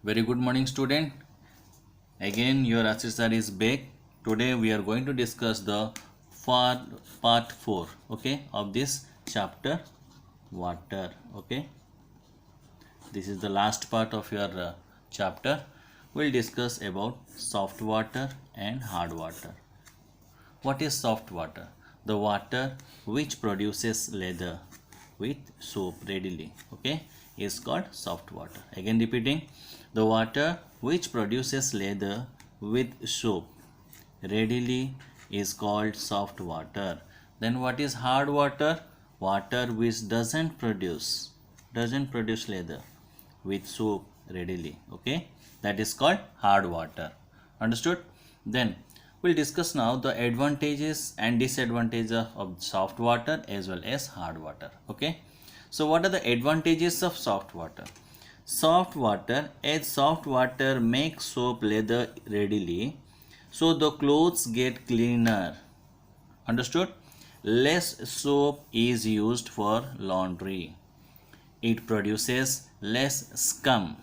Very good morning, student. Again, your assessor is back. Today we are going to discuss the part 4, okay, of this chapter, water. Okay, this is the last part of your chapter. We'll discuss about soft water and hard water. What is soft water? The water which produces leather with soap readily, okay, is called soft water. Again repeating, the water which produces leather with soap readily is called soft water. Then what is hard water? Water which doesn't produce leather with soap readily, okay, that is called hard water. Understood? Then we'll discuss now the advantages and disadvantages of soft water as well as hard water. Okay, so what are the advantages of soft water? Soft water makes soap leather readily, so the clothes get cleaner. Understood? Less soap is used for laundry. It produces less scum.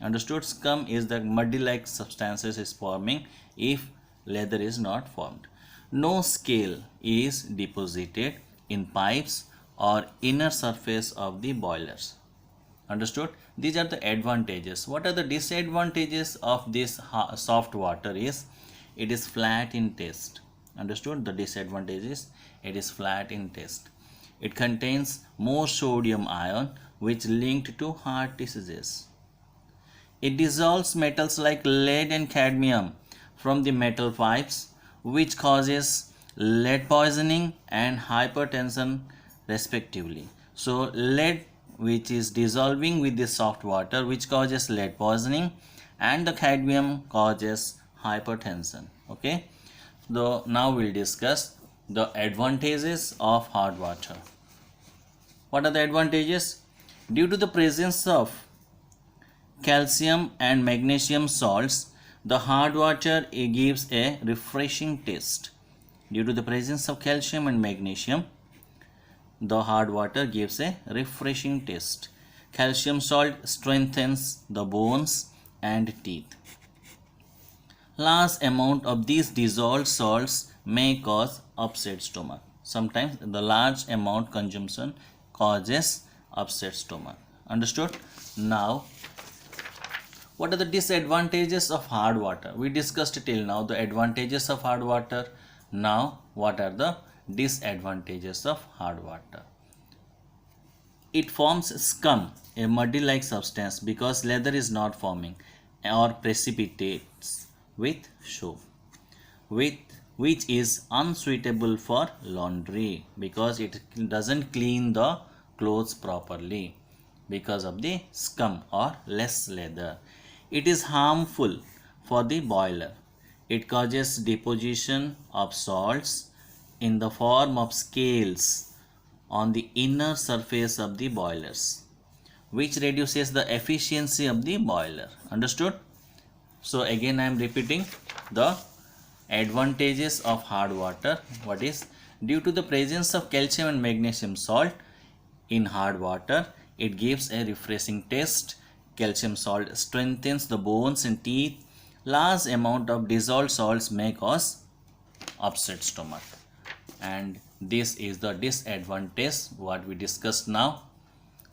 Understood? Scum is the muddy like substances is forming if leather is not formed. No scale is deposited in pipes or inner surface of the boilers. Understood? These are the advantages. What are the disadvantages of this soft water is it is flat in taste. Understood? The disadvantage is it is flat in taste. It contains more sodium ion which linked to heart diseases. It dissolves metals like lead and cadmium from the metal pipes, which causes lead poisoning and hypertension respectively. So lead which is dissolving with the soft water which causes lead poisoning, and the cadmium causes hypertension. Okay, so now we'll discuss the advantages of hard water. What are the advantages? Due to the presence of calcium and magnesium salts, the hard water gives a refreshing taste. Due to the presence of calcium and magnesium, the hard water gives a refreshing taste. Calcium salt strengthens the bones and teeth. Large amount of these dissolved salts may cause upset stomach. Sometimes the large amount consumption causes upset stomach. Understood? Now, what are the disadvantages of hard water? We discussed till now the advantages of hard water. Now, what are the disadvantages of hard water? It forms scum, a muddy-like substance, because leather is not forming, or precipitates with soap, which is unsuitable for laundry because it doesn't clean the clothes properly because of the scum or less leather. It is harmful for the boiler. It causes deposition of salts in the form of scales on the inner surface of the boilers, which reduces the efficiency of the boiler. Understood? So again I am repeating the advantages of hard water. What is? Due to the presence of calcium and magnesium salt in hard water, it gives a refreshing taste. Calcium salt strengthens the bones and teeth. Large amount of dissolved salts may cause upset stomach. And this is the disadvantage what we discussed now.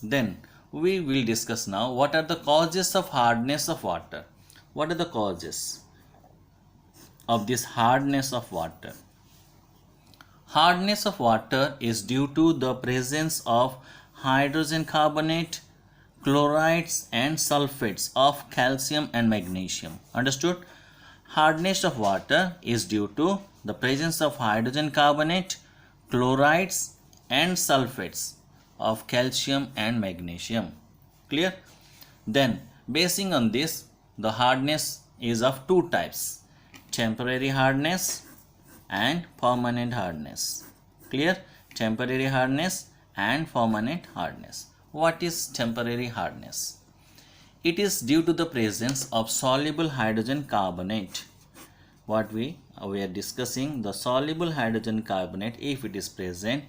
Then we will discuss now what are the causes of hardness of water. What are the causes of this hardness of water? Hardness of water is due to the presence of hydrogen carbonate, chlorides and sulfates of calcium and magnesium. Understood? Hardness of water is due to the presence of hydrogen carbonate, chlorides and sulfates of calcium and magnesium. Clear? Then basing on this, the hardness is of two types: temporary hardness and permanent hardness. Clear? Temporary hardness and permanent hardness. What is temporary hardness? It is due to the presence of soluble hydrogen carbonate. What we are discussing, the soluble hydrogen carbonate, if it is present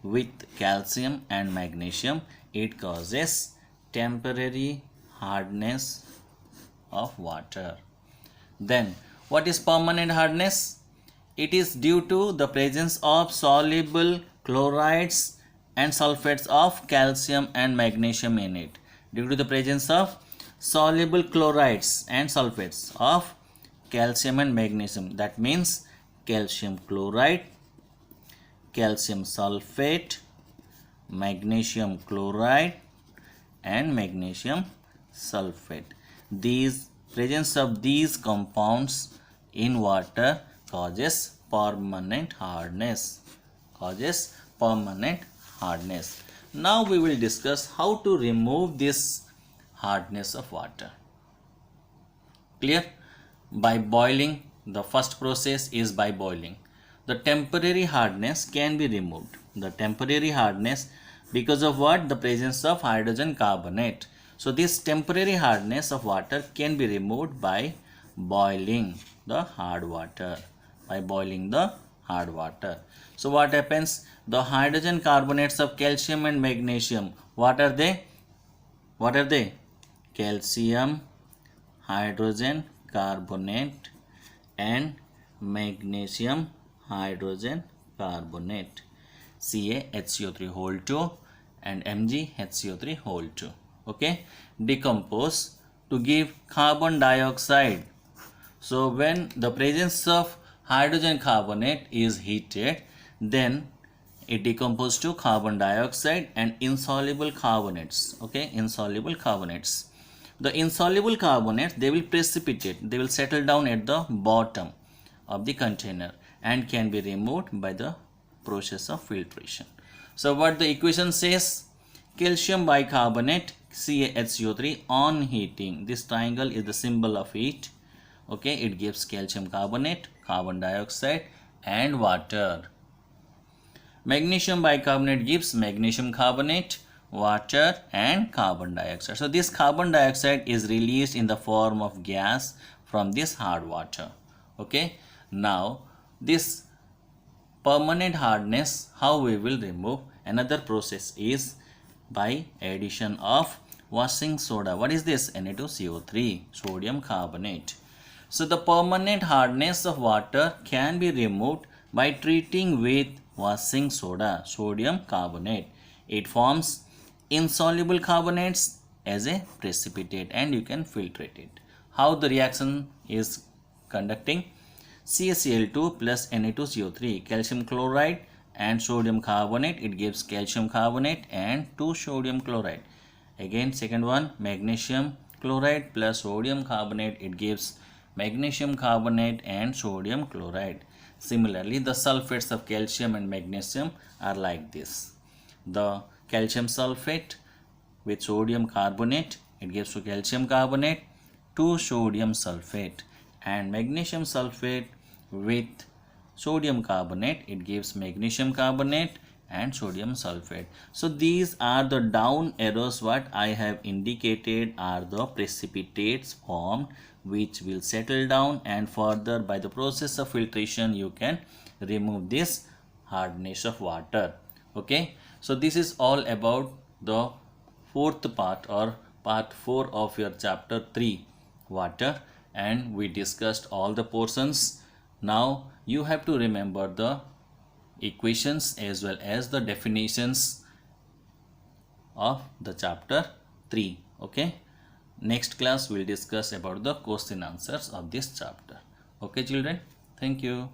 with calcium and magnesium, it causes temporary hardness of water. Then what is permanent hardness? It is due to the presence of soluble chlorides and sulfates of calcium and magnesium in it. Due to the presence of soluble chlorides and sulfates of calcium and magnesium. That means calcium chloride, calcium sulfate, magnesium chloride and magnesium sulfate. These presence of these compounds in water causes permanent hardness. Now we will discuss how to remove this hardness of water. Clear? By boiling. The first process is by boiling. The temporary hardness can be removed. The temporary hardness, because of what? The presence of hydrogen carbonate. So this temporary hardness of water can be removed by boiling the hard water. So what happens? The hydrogen carbonates of calcium and magnesium, what are they? Calcium, hydrogen carbonate and magnesium hydrogen carbonate, CaHCO3 whole 2 and MgHCO3 whole 2. Okay, decompose to give carbon dioxide. So when the presence of hydrogen carbonate is heated, then it decomposes to carbon dioxide and insoluble carbonates. Okay, insoluble carbonates. The insoluble carbonates, they will precipitate, they will settle down at the bottom of the container and can be removed by the process of filtration. So what the equation says? Calcium bicarbonate CaHCO3 on heating. This triangle is the symbol of heat. Okay, it gives calcium carbonate, carbon dioxide and water. Magnesium bicarbonate gives magnesium carbonate, water and carbon dioxide. So this carbon dioxide is released in the form of gas from this hard water. Okay, now this permanent hardness, how we will remove? Another process is by addition of washing soda. What is this? Na2CO3, sodium carbonate. So the permanent hardness of water can be removed by treating with washing soda, sodium carbonate. It forms insoluble carbonates as a precipitate and you can filtrate it. How the reaction is conducting? CaCl2 plus Na2CO3, calcium chloride and sodium carbonate, it gives calcium carbonate and 2 sodium chloride. Again second one, magnesium chloride plus sodium carbonate, it gives magnesium carbonate and sodium chloride. Similarly, the sulfates of calcium and magnesium are like this. The calcium sulfate with sodium carbonate, it gives to calcium carbonate, 2 sodium sulfate, and magnesium sulfate with sodium carbonate, it gives magnesium carbonate and sodium sulfate. So these are the down arrows what I have indicated are the precipitates formed which will settle down, and further by the process of filtration you can remove this hardness of water. Okay, so this is all about the fourth part or part 4 of your chapter 3 water, and we discussed all the portions. Now you have to remember the equations as well as the definitions of the chapter 3. Okay, next class we'll discuss about the question answers of this chapter. Okay children, thank you.